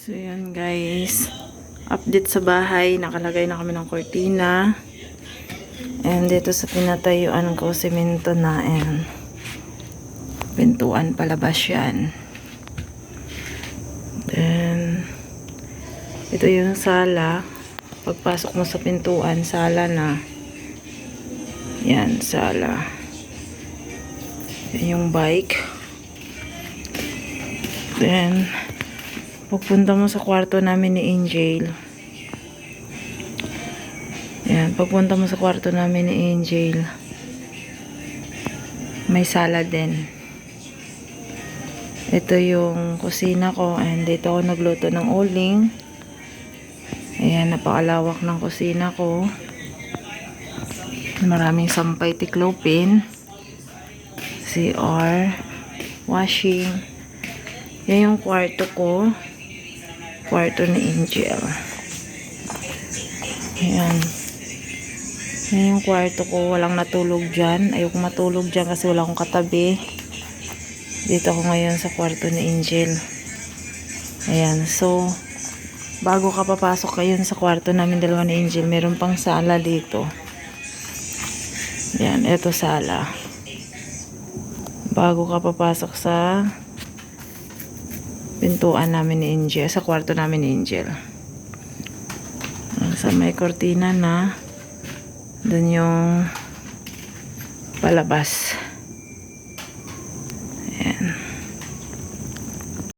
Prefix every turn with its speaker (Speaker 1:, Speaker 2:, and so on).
Speaker 1: So, yan guys. Update sa bahay. Nakalagay na kami ng kortina. And dito sa pinatayuan ko, semento na. And pintuan palabas yan. Then, ito yung sala. Pagpasok mo sa pintuan, sala na. Yan, sala. Yan yung bike. Then, pagpunta mo sa kwarto namin ni Angel. Yan, pagpunta mo sa kwarto namin ni Angel. May sala din. Ito yung kusina ko. And dito ako nagluto ng uling. Ayan, napakalawak ng kusina ko. Maraming sampay tiklopin. CR. Washing. Yan yung kwarto ko. Kwarto ni Angel. Ayan. Yan yung kwarto ko. Walang natulog dyan. Ayoko matulog dyan kasi wala akong katabi. Dito ako ngayon sa kwarto ni Angel. Ayan. So, bago ka papasok ngayon sa kwarto namin dalawa ni Angel, meron pang sala dito. Ayan. Ito sala. Bago ka papasok sa pintuan namin ni Angel, sa kwarto namin ni Angel. Sa may kortina na, dun yung palabas.